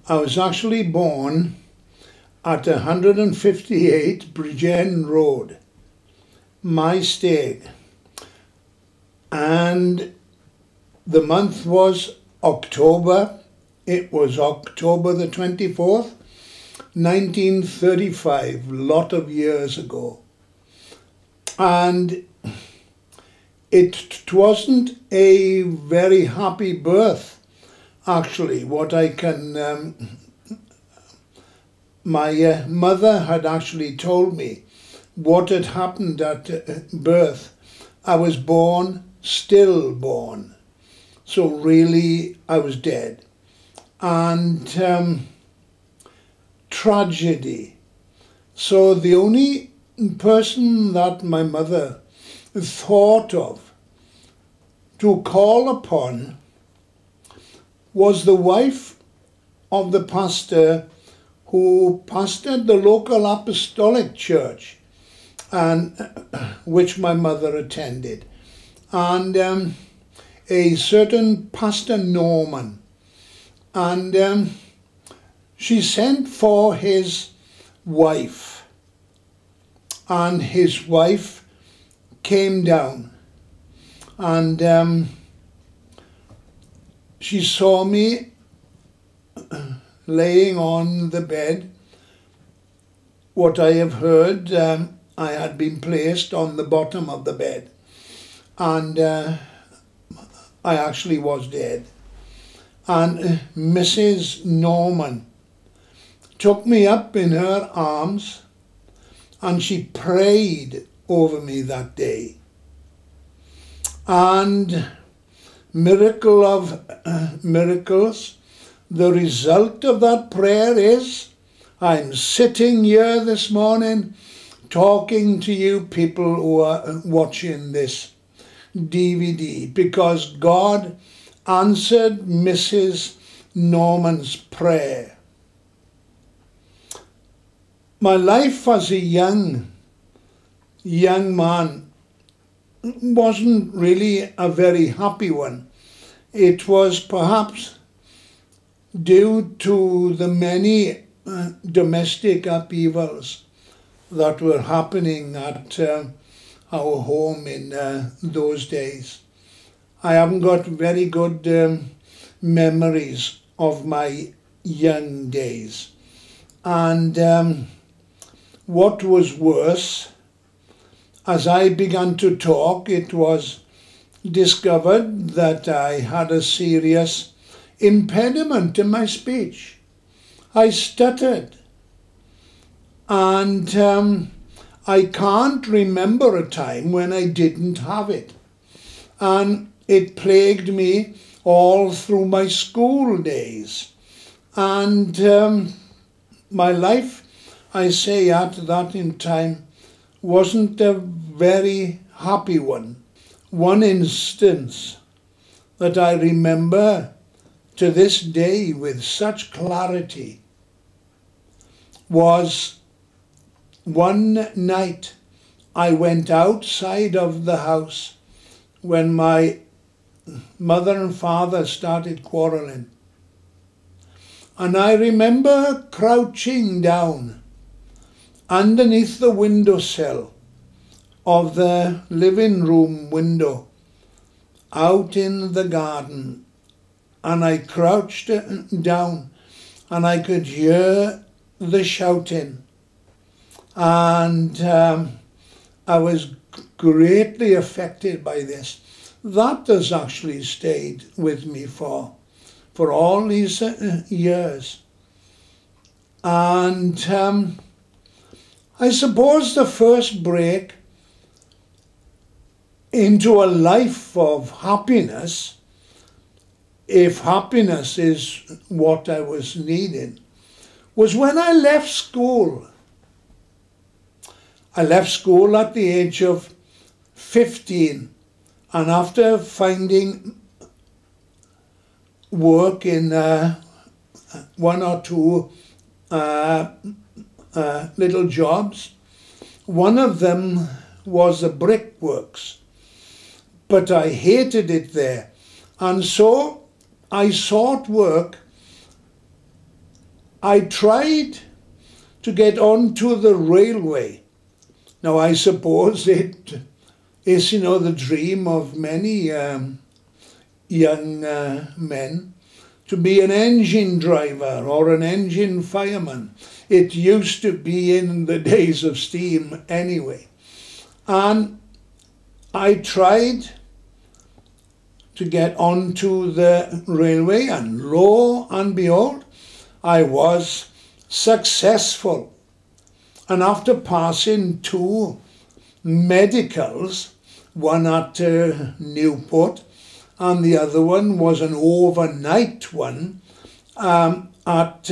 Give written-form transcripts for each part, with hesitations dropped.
I was actually born at 158 Bridgend Road, my stake, and the month was October. It was October the 24th, 1935, a lot of years ago. And it wasn't a very happy birth, actually. What I can, my mother had actually told me what had happened at birth. I was born, stillborn. So really, I was dead. And tragedy. So the only person that my mother thought of to call upon was the wife of the pastor who pastored the local apostolic church, and which my mother attended, and a certain Pastor Norman. And she sent for his wife, and his wife came down, and she saw me laying on the bed. What I have heard, I had been placed on the bottom of the bed, and I actually was dead. And Mrs. Norman took me up in her arms, and she prayed over me that day. And miracle of miracles, the result of that prayer is I'm sitting here this morning talking to you people who are watching this DVD, because God answered Mrs. Norman's prayer. My life as a young man wasn't really a very happy one. It was perhaps due to the many domestic upheavals that were happening at our home in those days. I haven't got very good memories of my young days. And what was worse, as I began to talk, it was discovered that I had a serious impediment in my speech. I stuttered. And I can't remember a time when I didn't have it. And it plagued me all through my school days. And my life, I say at that in time, wasn't a very happy one. One instance that I remember to this day with such clarity was one night I went outside of the house when my mother and father started quarrelling. And I remember crouching down underneath the windowsill of the living room window out in the garden, and I crouched down and I could hear the shouting, and I was greatly affected by this. That has actually stayed with me for all these years. And I suppose the first break into a life of happiness, if happiness is what I was needing, was when I left school. I left school at the age of 15, and after finding work in one or two little jobs, one of them was a brickworks, but I hated it there, and so I sought work I tried to get onto the railway. Now, I suppose it is, the dream of many young men to be an engine driver or an engine fireman. It used to be in the days of steam anyway. And I tried to get onto the railway, and lo and behold, I was successful. And after passing 2 medicals, one at Newport and the other one was an overnight one at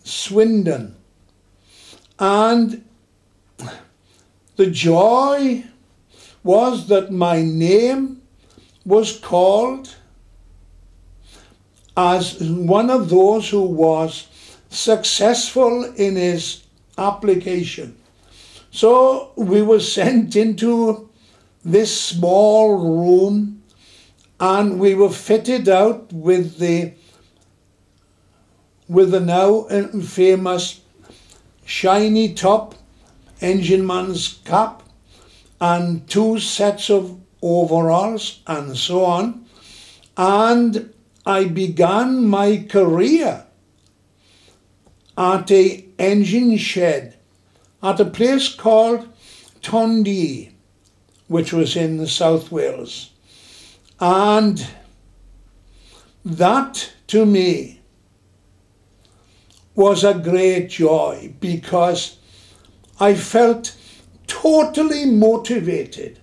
Swindon. And the joy was that my name was called as one of those who was successful in his application. So we were sent into this small room, and we were fitted out with the now famous shiny top engine man's cap and 2 sets of overalls and so on. And I began my career at a engine shed at a place called Tondi, which was in South Wales. And that to me was a great joy, because I felt totally motivated.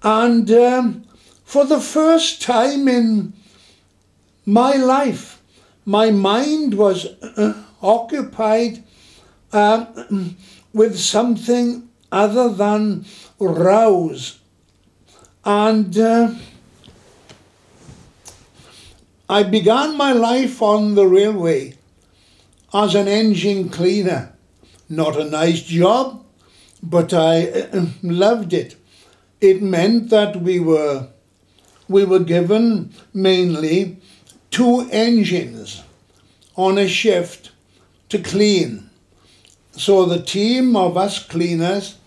And for the first time in my life, my mind was occupied with something other than rouse. And I began my life on the railway as an engine cleaner. Not a nice job, but I loved it. It meant that we were given mainly 2 engines on a shift to clean. So the team of us cleaners,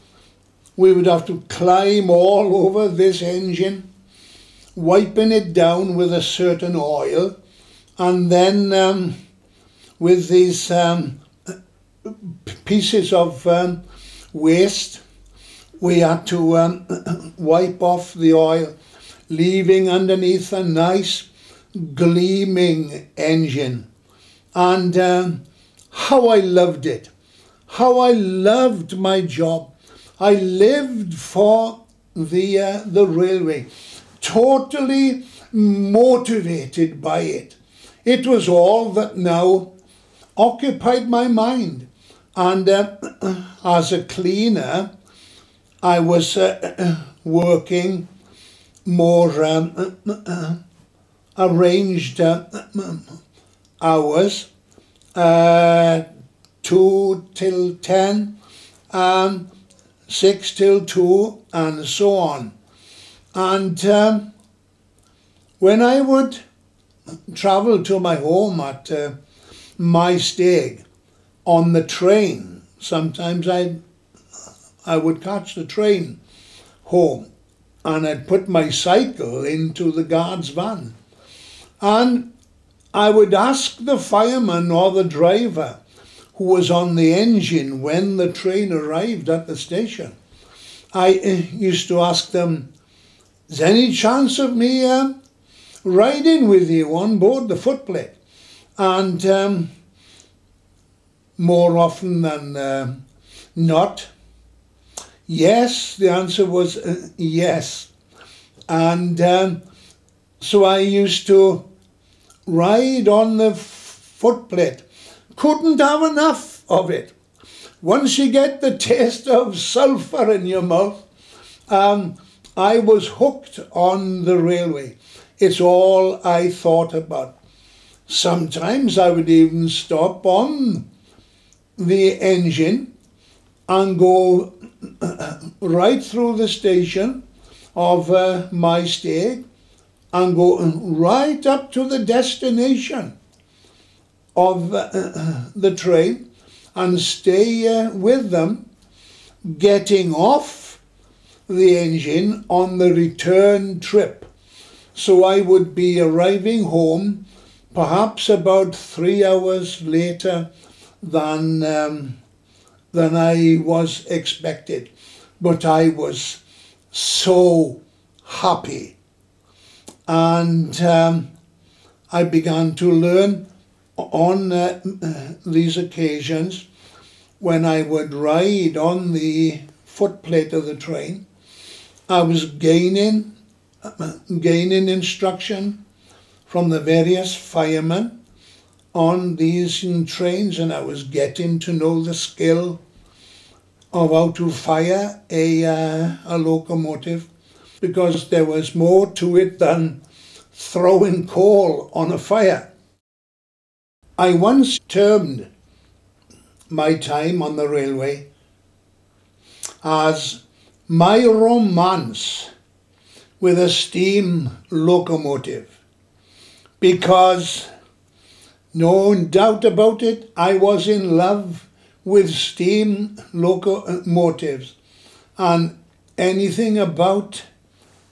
we would have to climb all over this engine, wiping it down with a certain oil, and then with these pieces of waste, we had to wipe off the oil, leaving underneath a nice gleaming engine. And how I loved it, how I loved my job. I lived for the railway, totally motivated by it. It was all that now occupied my mind. And as a cleaner, I was working more arranged hours, 2 till 10, 6 till 2, and so on. And when I would travel to my home at my stag on the train, sometimes I would catch the train home, and I'd put my cycle into the guard's van, and I would ask the fireman or the driver who was on the engine when the train arrived at the station. I used to ask them, is there any chance of me riding with you on board the footplate? And more often than not, yes, the answer was yes. And so I used to ride on the footplate. Couldn't have enough of it. Once you get the taste of sulphur in your mouth, I was hooked on the railway. It's all I thought about. Sometimes I would even stop on the engine and go right through the station of my stay and go right up to the destination. of the train and stay with them, getting off the engine on the return trip. So I would be arriving home perhaps about 3 hours later than I was expected. But I was so happy. And I began to learn on these occasions when I would ride on the footplate of the train. I was gaining instruction from the various firemen on these trains, and I was getting to know the skill of how to fire a locomotive, because there was more to it than throwing coal on a fire. I once termed my time on the railway as my romance with a steam locomotive, because no doubt about it, I was in love with steam locomotives, and anything about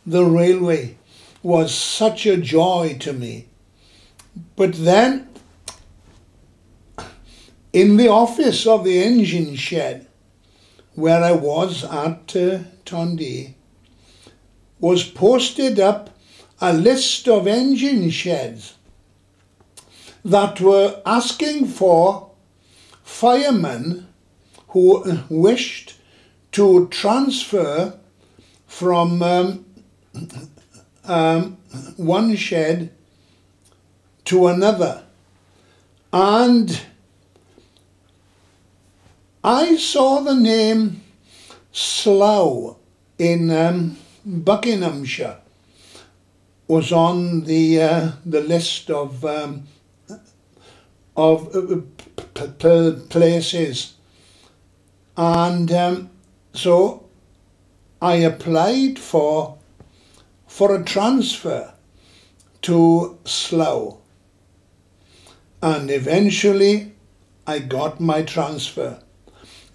the railway was such a joy to me. But then, in the office of the engine shed, where I was at Tondee, was posted up a list of engine sheds that were asking for firemen who wished to transfer from one shed to another. And I saw the name Slough in Buckinghamshire was on the list of places, and so I applied for a transfer to Slough, and eventually I got my transfer.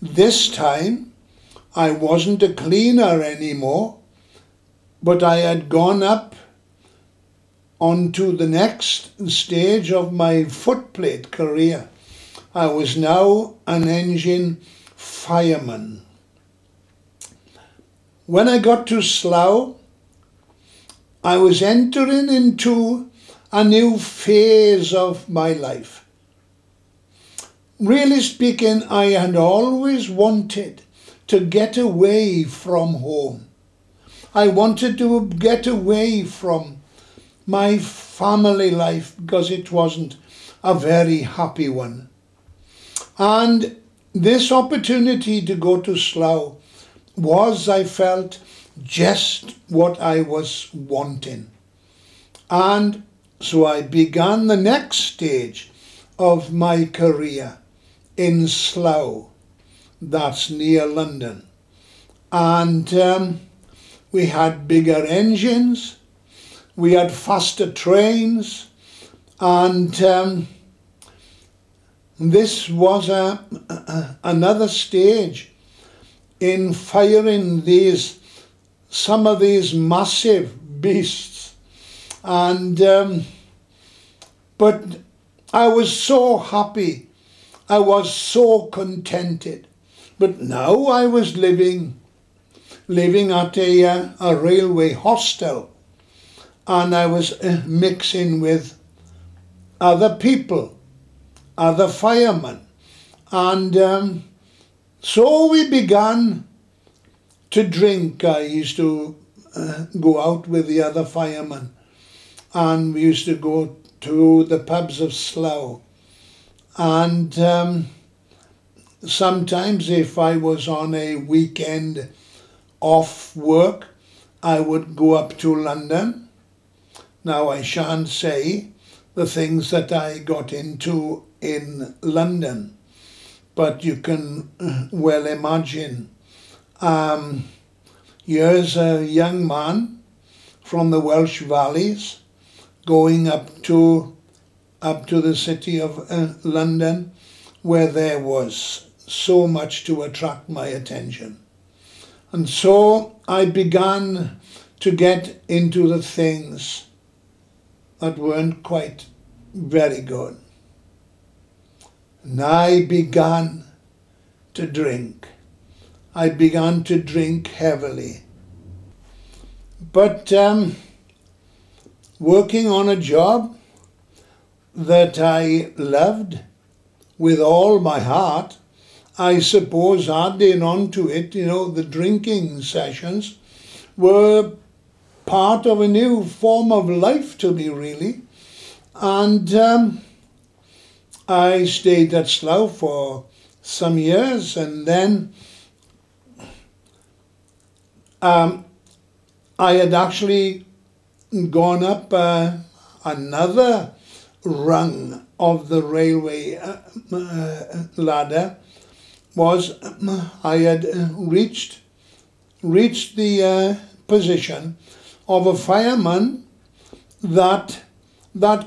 This time I wasn't a cleaner anymore, but I had gone up onto the next stage of my footplate career. I was now an engine fireman. When I got to Slough, I was entering into a new phase of my life. Really speaking, I had always wanted to get away from home. I wanted to get away from my family life because it wasn't a very happy one. And this opportunity to go to Slough was, I felt, just what I was wanting. And so I began the next stage of my career in Slough, that's near London. And we had bigger engines, we had faster trains, and this was another stage in firing some of these massive beasts. And but I was so happy, I was so contented. But now I was living at a railway hostel, and I was mixing with other people, other firemen, and so we began to drink. I used to go out with the other firemen, and we used to go to the pubs of Slough, and sometimes if I was on a weekend off work, I would go up to London. Now I shan't say the things that I got into in London, but you can well imagine. Here's a young man from the Welsh valleys going up to up to the city of London, where there was so much to attract my attention. And so I began to get into the things that weren't quite very good. And I began to drink. I began to drink heavily. But working on a job that I loved with all my heart, I suppose adding on to it, the drinking sessions were part of a new form of life to me, really. And I stayed at Slough for some years, and then I had actually gone up another rung of the railway ladder. I had reached the position of a fireman that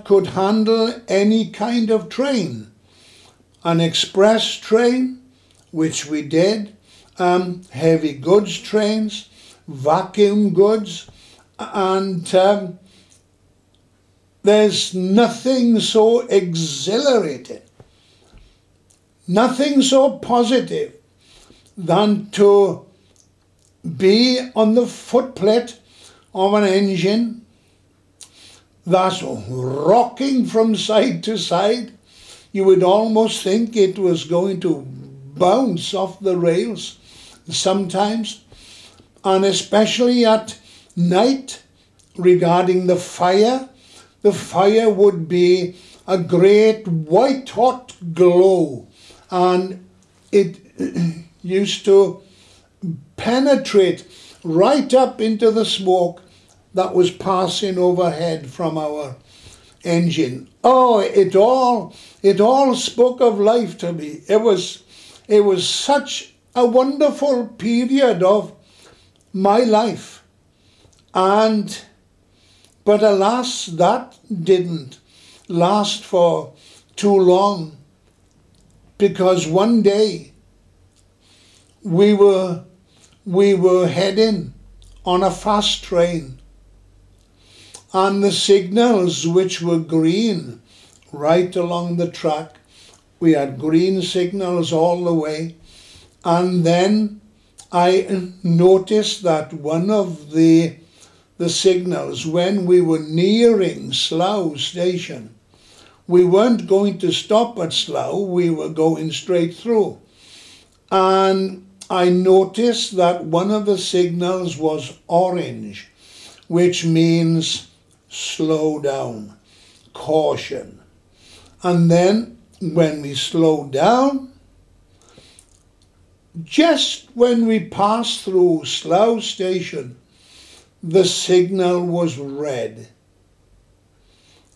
could handle any kind of train. An express train, which we did, heavy goods trains, vacuum goods, and there's nothing so exhilarating, nothing so positive than to be on the footplate of an engine that's rocking from side to side. You would almost think it was going to bounce off the rails sometimes, and especially at night regarding the fire would be a great white hot glow, and it used to penetrate right up into the smoke that was passing overhead from our engine. Oh, it all spoke of life to me. It was such a wonderful period of my life. But alas, that didn't last for too long, because one day we were heading on a fast train, and the signals, which were green right along the track, we had green signals all the way, and then I noticed that one of the signals, when we were nearing Slough station, we weren't going to stop at Slough, we were going straight through. And I noticed that one of the signals was orange, which means slow down, caution. And then when we slowed down, just when we passed through Slough station, the signal was red.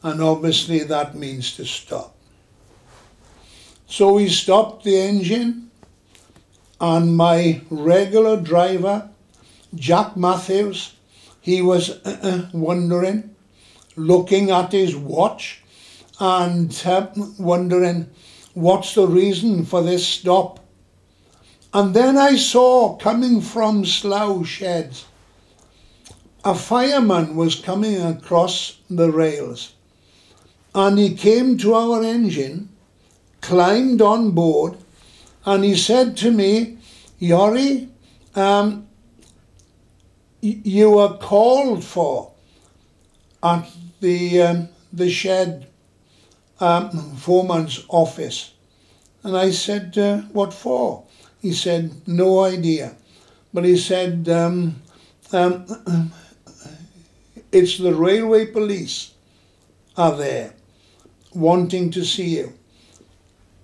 And obviously that means to stop. So we stopped the engine, and my regular driver, Jack Matthews, he was wondering, looking at his watch and wondering, what's the reason for this stop? And then I saw, coming from Slough Sheds, a fireman was coming across the rails, and he came to our engine, climbed on board, and he said to me, Yorrie, you were called for at the shed foreman's office. And I said, what for? He said, no idea. But he said, it's the railway police are there wanting to see you.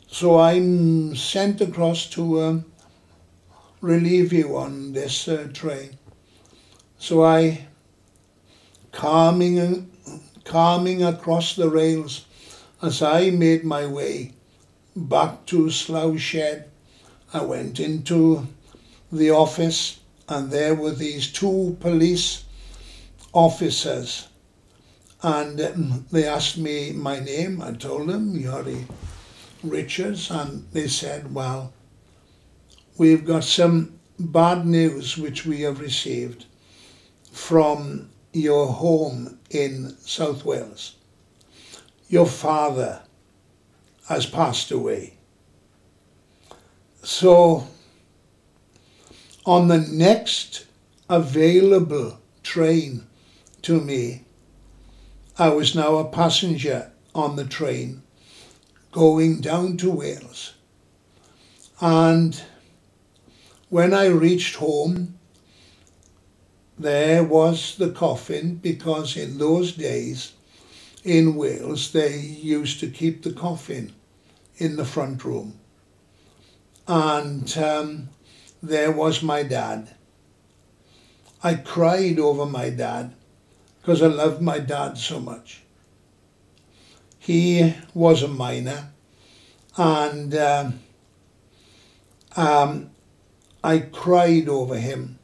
So I'm sent across to relieve you on this train. So I, calming across the rails, as I made my way back to Slough Shed, I went into the office, and there were these two police officers, And they asked me my name. I told them, Yorrie Richards, and they said, well, we've got some bad news which we have received from your home in South Wales. Your father has passed away. So on the next available train to me, I was now a passenger on the train going down to Wales. And when I reached home, there was the coffin, because in those days in Wales they used to keep the coffin in the front room. And there was my dad. I cried over my dad because I loved my dad so much. He was a miner, and I cried over him.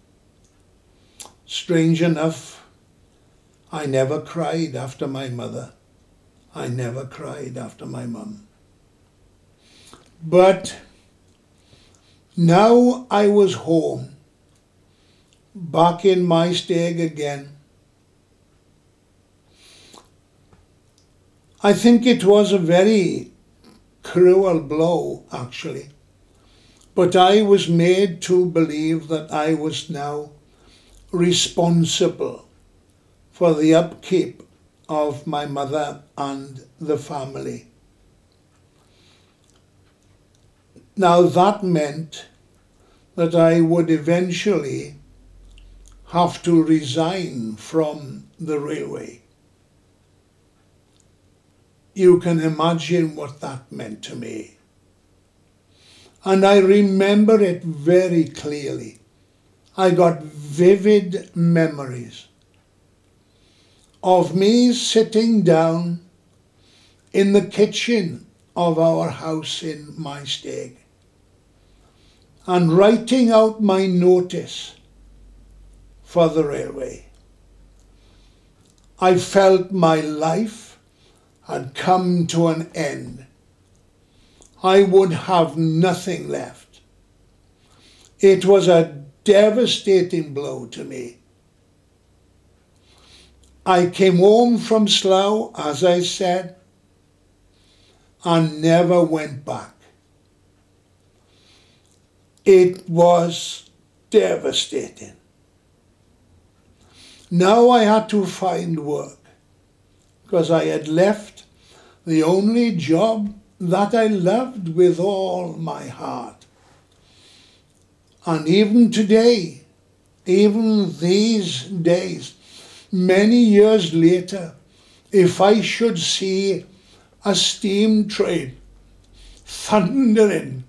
Strange enough, I never cried after my mother. I never cried after my mum. But now I was home, back in my stag again. I think it was a very cruel blow, actually. But I was made to believe that I was now responsible for the upkeep of my mother and the family. Now that meant that I would eventually have to resign from the railway. You can imagine what that meant to me. And I remember it very clearly. I got vivid memories of me sitting down in the kitchen of our house in my stag and writing out my notice for the railway. I felt my life had come to an end. I would have nothing left. It was a devastating blow to me. I came home from Slough, as I said, and never went back. It was devastating. Now I had to find work, because I had left the only job that I loved with all my heart. And even today, even these days, many years later, if I should see a steam train thundering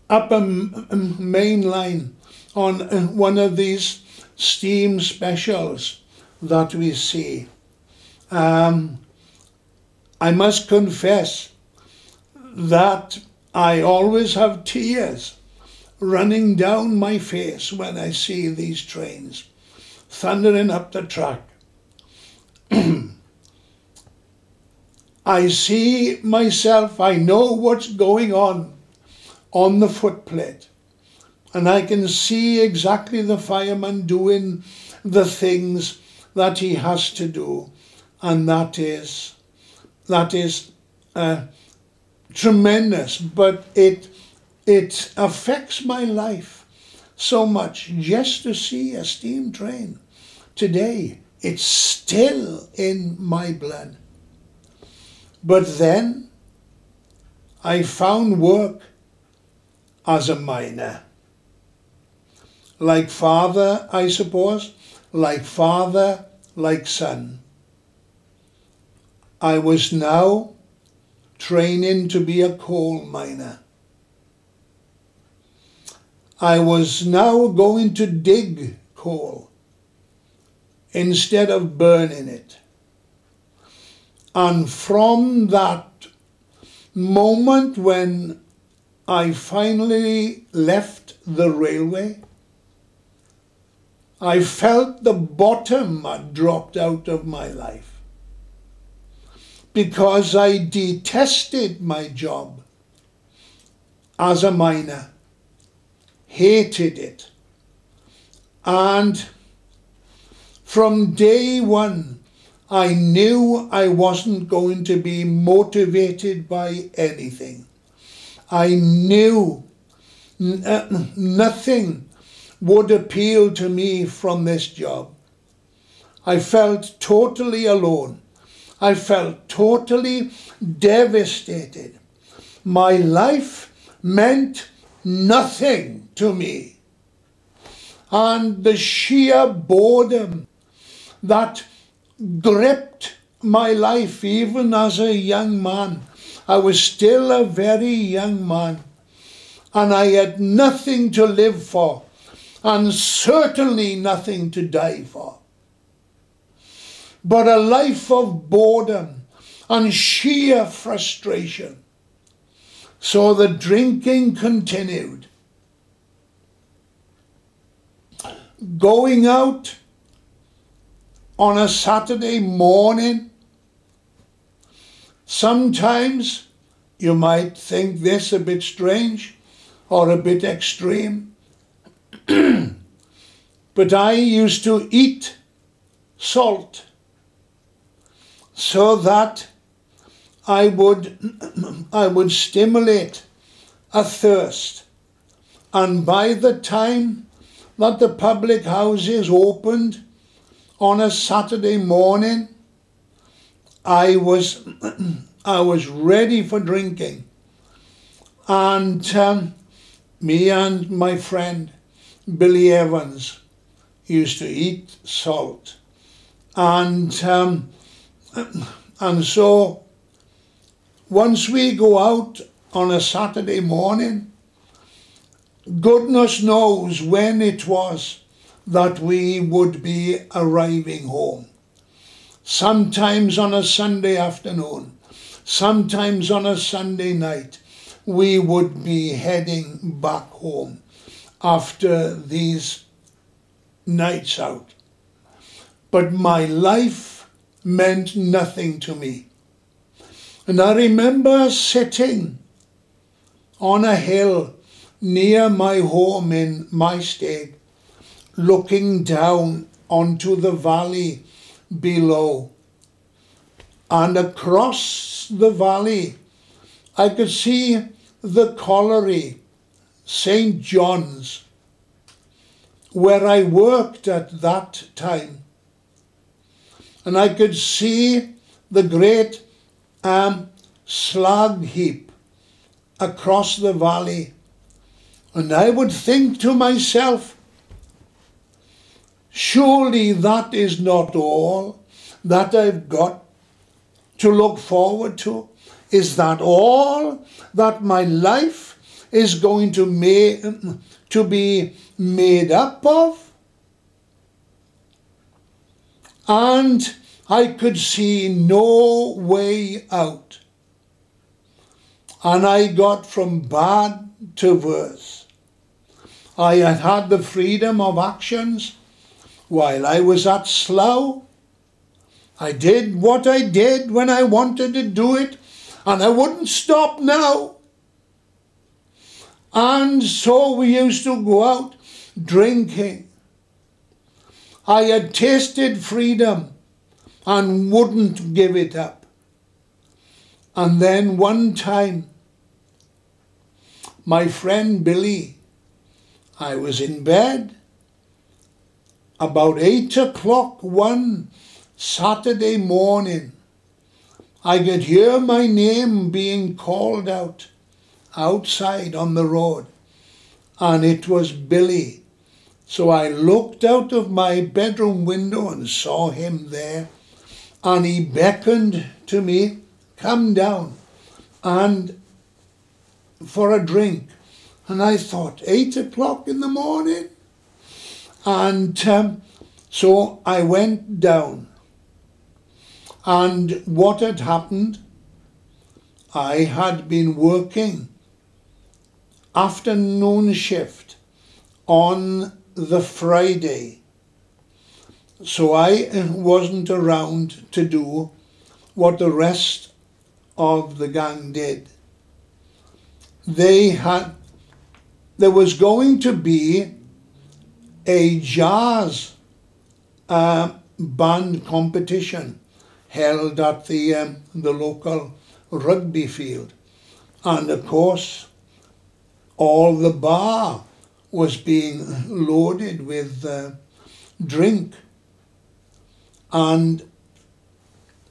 up a main line on one of these steam specials that we see, I must confess that I always have tears running down my face when I see these trains thundering up the track. I see myself, I know what's going on the footplate, and I can see exactly the fireman doing the things that he has to do, and that is tremendous, but it affects my life so much just to see a steam train. Today, it's still in my blood. But then I found work as a miner. Like father, I suppose, like father, like son. I was now training to be a coal miner. I was now going to dig coal instead of burning it. And from that moment when I finally left the railway, I felt the bottom had dropped out of my life. because I detested my job as a miner, hated it. And from day one, I knew I wasn't going to be motivated by anything. I knew nothing would appeal to me from this job. I felt totally alone. I felt totally devastated. My life meant nothing to me. And the sheer boredom that gripped my life, even as a young man. I was still a very young man, and I had nothing to live for, and certainly nothing to die for. But a life of boredom and sheer frustration. So the drinking continued. Going out on a Saturday morning, sometimes you might think this a bit strange or a bit extreme, but I used to eat salt so that I would stimulate a thirst. And by the time that the public houses opened on a Saturday morning, I was ready for drinking. And me and my friend Billy Evans used to eat salt. And so once we go out on a Saturday morning, goodness knows when it was that we would be arriving home. Sometimes on a Sunday afternoon, sometimes on a Sunday night, we would be heading back home after these nights out. But my life meant nothing to me. And I remember sitting on a hill near my home in my state, looking down onto the valley below. And across the valley, I could see the colliery, St. John's, where I worked at that time. And I could see the great slag heap across the valley. And I would think to myself, surely that is not all that I've got to look forward to. Is that all that my life is going to be made up of? And I could see no way out. And I got from bad to worse. I had had the freedom of actions while I was at Slough. I did what I did when I wanted to do it, and I wouldn't stop now. And so we used to go out drinking. I had tasted freedom and wouldn't give it up. And then one time, my friend Billy, I was in bed about 8 o'clock one Saturday morning. I could hear my name being called out outside on the road, and it was Billy. So I looked out of my bedroom window and saw him there, and he beckoned to me, come down, and for a drink. And I thought, 8 o'clock in the morning? And so I went down. And what had happened, I had been working afternoon shift on the Friday. So I wasn't around to do what the rest of the gang did. There was going to be a jazz band competition held at the local rugby field. And of course, all the bar was being loaded with drink. And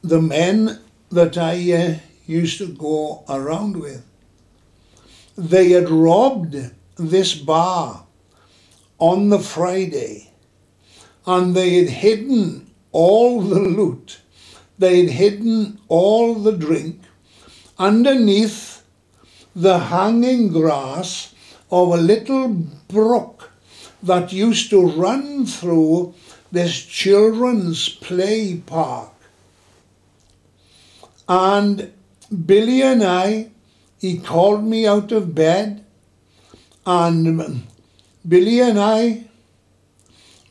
the men that I used to go around with, they had robbed this bar on the Friday, and they had hidden all the loot. They had hidden all the drink underneath the hanging grass of a little brook that used to run through this children's play park. And Billy and I, he called me out of bed, and Billy and I,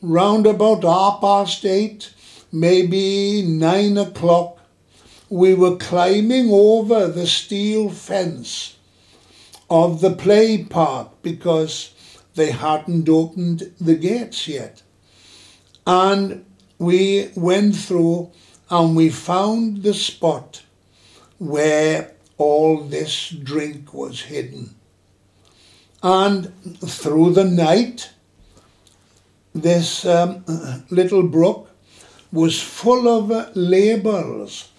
round about 8:30, maybe 9 o'clock, we were climbing over the steel fence of the play park because they hadn't opened the gates yet. And we went through and we found the spot where all this drink was hidden. And through the night, this little brook was full of labels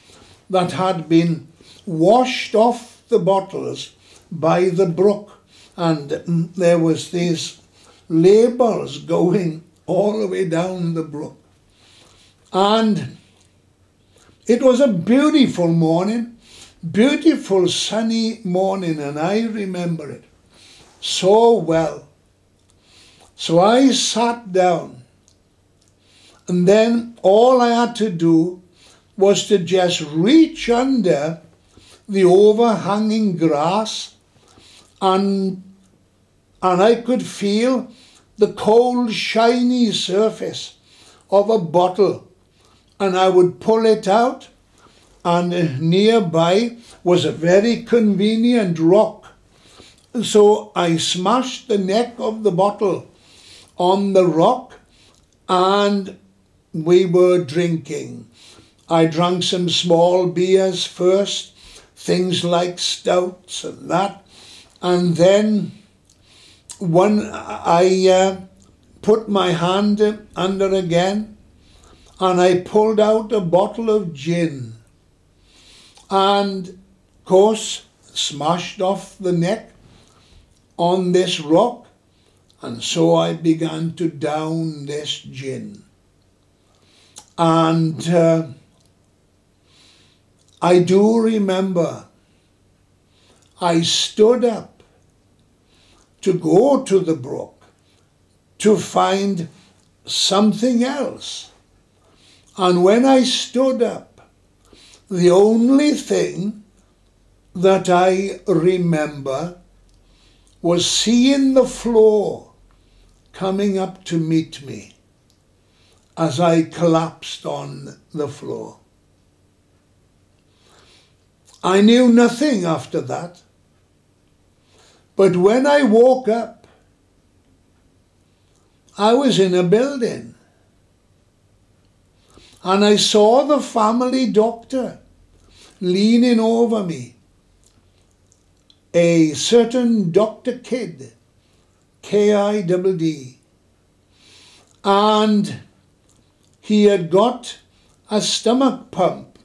that had been washed off the bottles by the brook, and there was these labels going all the way down the brook. And it was a beautiful morning, beautiful sunny morning, and I remember it so well. So I sat down, and then all I had to do was to just reach under the overhanging grass, and I could feel the cold, shiny surface of a bottle, and I would pull it out, and nearby was a very convenient rock. So I smashed the neck of the bottle on the rock, and we were drinking. I drank some small beers first, things like stouts and that, and then I put my hand under again, and I pulled out a bottle of gin, and of course smashed off the neck on this rock, and so I began to down this gin. And I do remember I stood up to go to the brook to find something else. And when I stood up, the only thing that I remember was seeing the floor coming up to meet me as I collapsed on the floor. I knew nothing after that, but when I woke up, I was in a building, and I saw the family doctor leaning over me, a certain Dr. Kidd, Kidd, and he had got a stomach pump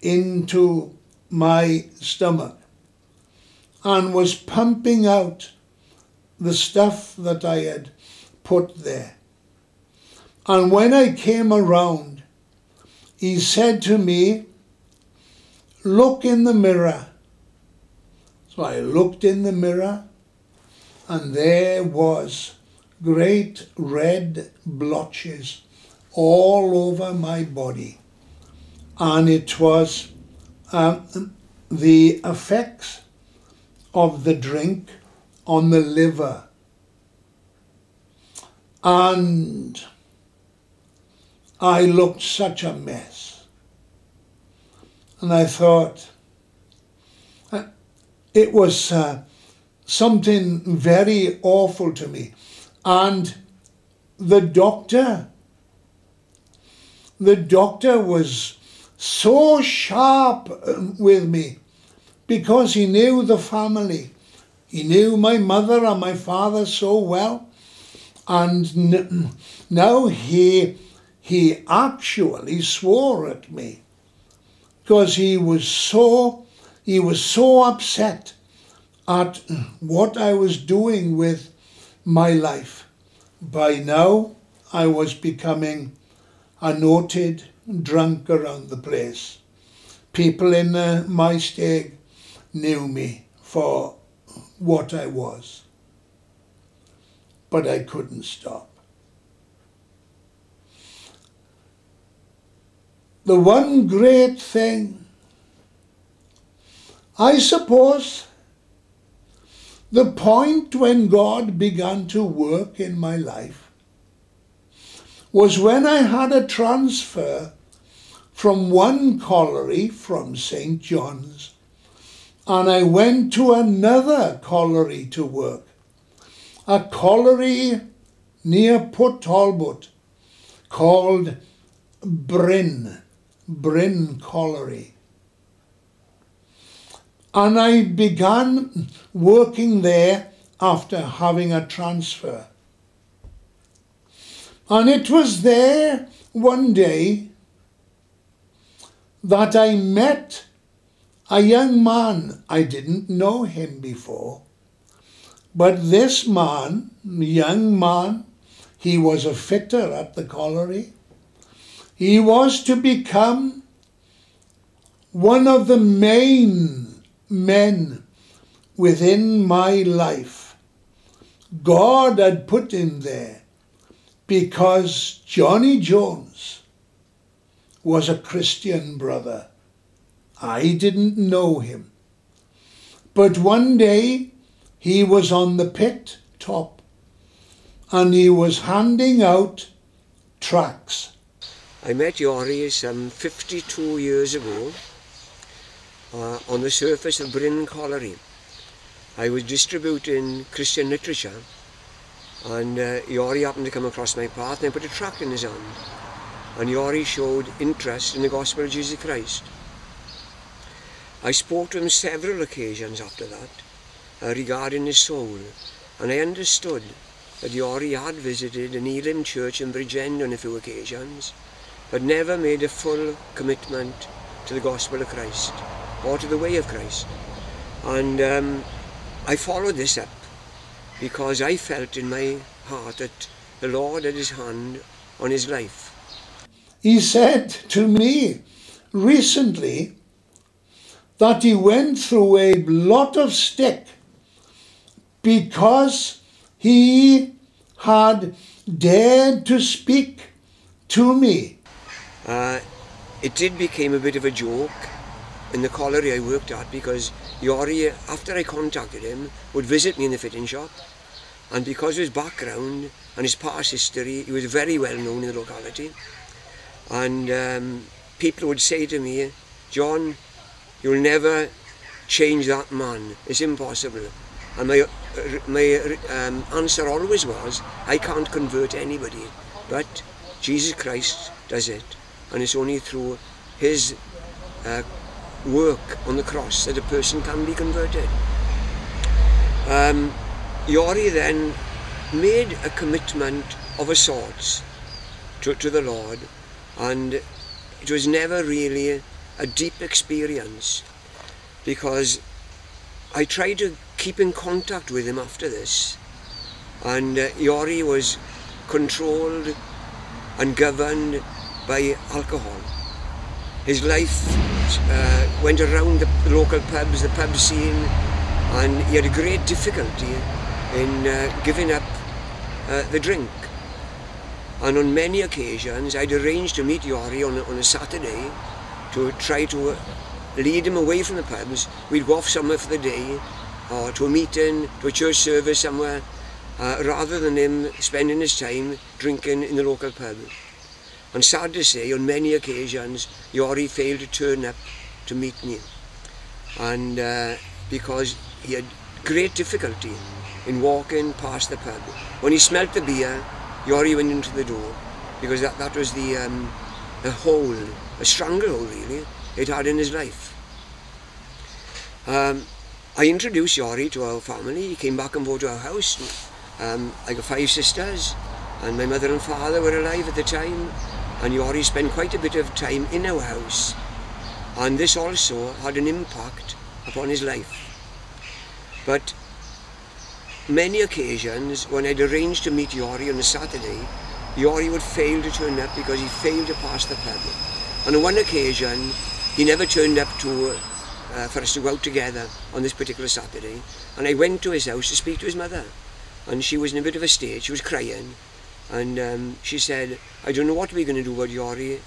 into my stomach and was pumping out the stuff that I had put there. And when I came around, he said to me, "Look in the mirror." So I looked in the mirror, and there was great red blotches all over my body. And it was the effects of the drink on the liver. And I looked such a mess. And I thought, it was something very awful to me. And the doctor was so sharp with me, because he knew the family. He knew my mother and my father so well. And now he actually swore at me, because he was so upset at what I was doing with my life. By now, I was becoming a noted drunk around the place. People in my stag knew me for what I was. But I couldn't stop. The one great thing, I suppose, the point when God began to work in my life was when I had a transfer from one colliery, from St. John's, and I went to another colliery to work, a colliery near Port Talbot called Bryn Colliery. And I began working there after having a transfer. And it was there one day that I met a young man. I didn't know him before, but this man, young man, he was a fitter at the colliery. He was to become one of the main men within my life. God had put him there because Johnny Jones was a Christian brother. I didn't know him. But one day he was on the pit top and he was handing out tracts. I met Yorrie some 52 years ago on the surface of Bryn Colliery. I was distributing Christian literature, and Yorrie happened to come across my path, and I put a tract in his hand. And Yorrie showed interest in the gospel of Jesus Christ. I spoke to him several occasions after that regarding his soul, and I understood that Yorrie had visited an Elim church in Bridgend on a few occasions, but never made a full commitment to the gospel of Christ or to the way of Christ. And I followed this up because I felt in my heart that the Lord had his hand on his life. He said to me recently that he went through a lot of stick because he had dared to speak to me. It did become a bit of a joke in the colliery I worked at, because Yorrie, after I contacted him, would visit me in the fitting shop, and because of his background and his past history, he was very well known in the locality. And people would say to me, "John, you'll never change that man, it's impossible." And my answer always was, I can't convert anybody, but Jesus Christ does it, and it's only through his work on the cross that a person can be converted. Yorrie then made a commitment of a sort to the Lord, and it was never really a deep experience, because I tried to keep in contact with him after this, and Yorrie was controlled and governed by alcohol. His life went around the local pubs, the pub scene, and he had a great difficulty in giving up the drink. And on many occasions I'd arranged to meet Yorrie on a Saturday to try to lead him away from the pubs. We'd go off somewhere for the day, or to a meeting, to a church service somewhere, rather than him spending his time drinking in the local pub. And sad to say, on many occasions, Yorrie failed to turn up to meet me, and because he had great difficulty in walking past the pub. When he smelt the beer, Yorrie went into the door, because that was the hole, a stranglehold really, it had in his life. I introduced Yorrie to our family. He came back and bought our house. I got 5 sisters, and my mother and father were alive at the time, and Yorrie spent quite a bit of time in our house, and this also had an impact upon his life. But many occasions when I'd arranged to meet Yorrie on a Saturday, Yorrie would fail to turn up because he failed to pass the pub. And on one occasion, he never turned up for us to go out together on this particular Saturday, and I went to his house to speak to his mother, and she was in a bit of a state. She was crying, and she said, I don't know what we're going to do about Yorrie.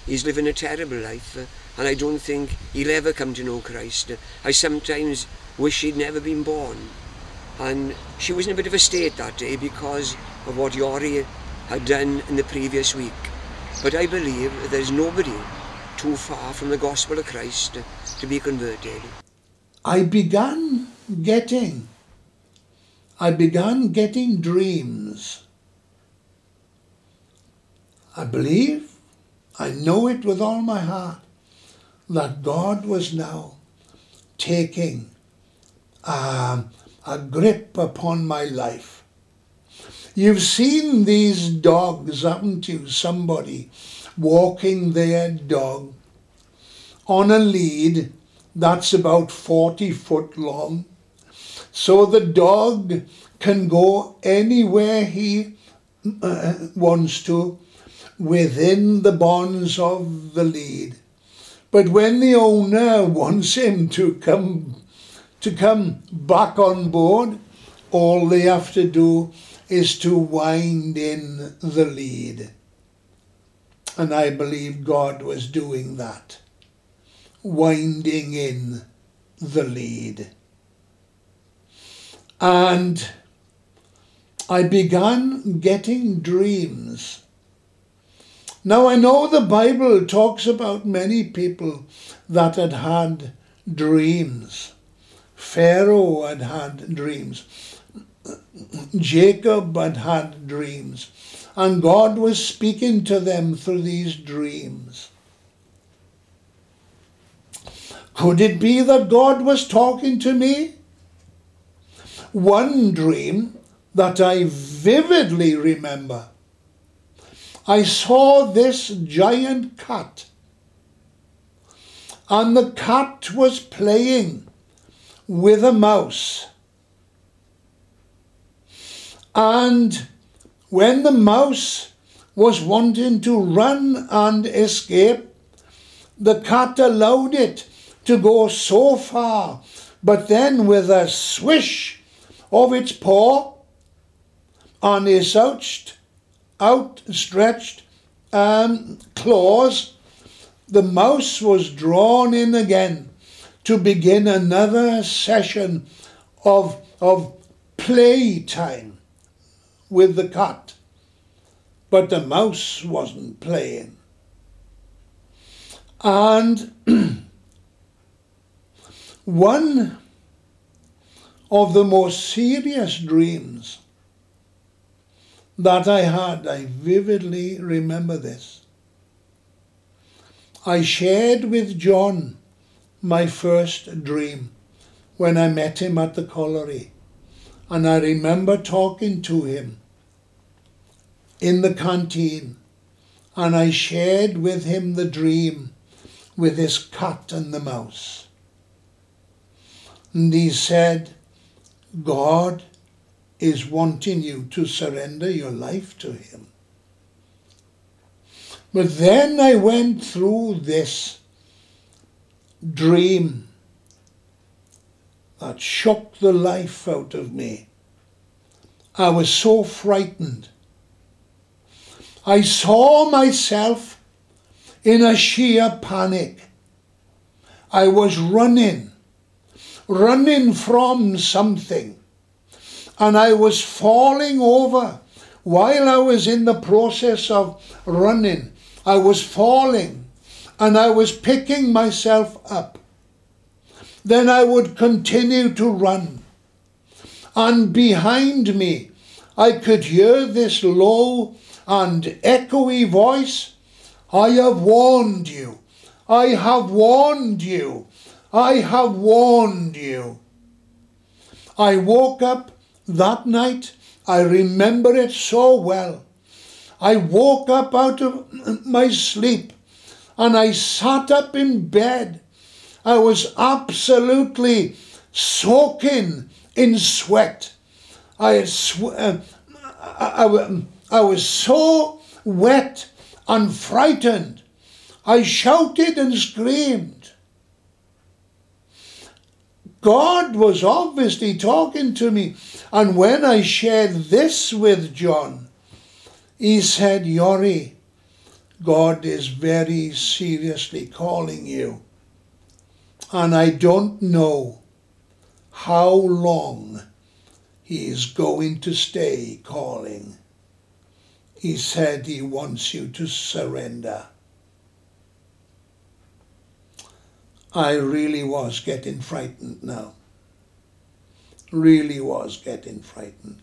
He's living a terrible life, and I don't think he'll ever come to know Christ. I sometimes wish he'd never been born. And she was in a bit of a state that day because of what Yorrie had done in the previous week. But I believe there's nobody too far from the gospel of Christ to be converted. I began getting dreams. I believe, I know it with all my heart, that God was now taking a grip upon my life. You've seen these dogs, haven't you? Somebody walking their dog on a lead that's about 40 foot long, so the dog can go anywhere he wants to within the bonds of the lead. But when the owner wants him to come back on board, all they have to do is to wind in the lead. And I believe God was doing that, winding in the lead. And I began getting dreams. Now I know the Bible talks about many people that had had dreams. Pharaoh had had dreams. Jacob had had dreams. And God was speaking to them through these dreams. Could it be that God was talking to me? One dream that I vividly remember, I saw this giant cat, and the cat was playing with a mouse. And when the mouse was wanting to run and escape, the cat allowed it to go so far, but then with a swish of its paw and its outstretched claws, the mouse was drawn in again to begin another session of playtime with the cat. But the mouse wasn't playing. And one of the most serious dreams that I had, I vividly remember this. I shared with John my first dream when I met him at the colliery, and I remember talking to him in the canteen, and I shared with him the dream with this cat and the mouse. And he said, God is wanting you to surrender your life to him. But then I went through this dream that shook the life out of me. I was so frightened. I saw myself in a sheer panic. I was running from something, and I was falling over while I was in the process of running. I was falling, and I was picking myself up. Then I would continue to run. And behind me, I could hear this low and echoey voice. I have warned you. I have warned you. I have warned you. I woke up that night. I remember it so well. I woke up out of my sleep and I sat up in bed. I was absolutely soaking in sweat. I was so wet and frightened. I shouted and screamed. God was obviously talking to me. And when I shared this with John, he said, Yorrie, God is very seriously calling you. And I don't know how long he is going to stay calling. He said he wants you to surrender. I really was getting frightened now. Really was getting frightened.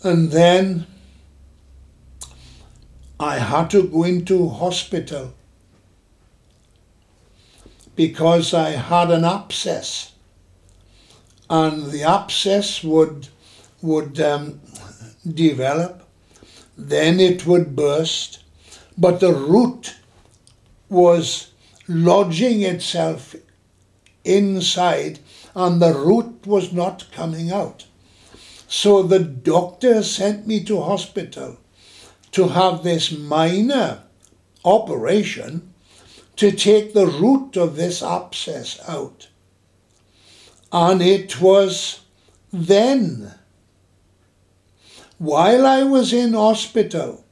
And then I had to go into hospital because I had an abscess, and the abscess would develop, then it would burst, but the root was lodging itself inside and the root was not coming out. So the doctor sent me to hospital to have this minor operation to take the root of this abscess out. And it was then, while I was in hospital,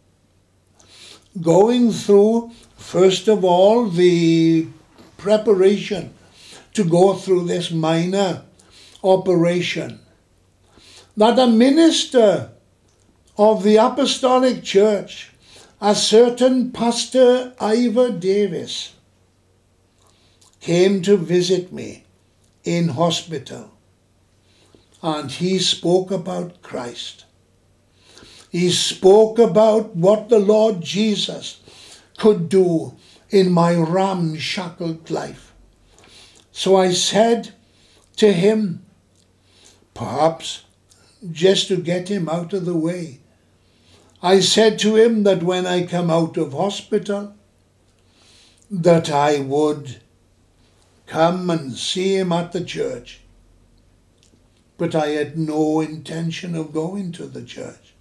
going through, first of all, the preparation to go through this minor operation, that a minister of the Apostolic Church, a certain Pastor Ivor Davis, came to visit me in hospital, and he spoke about Christ. He spoke about what the Lord Jesus could do in my ramshackled life. So I said to him, perhaps just to get him out of the way, I said to him that when I come out of hospital, that I would come and see him at the church. But I had no intention of going to the church.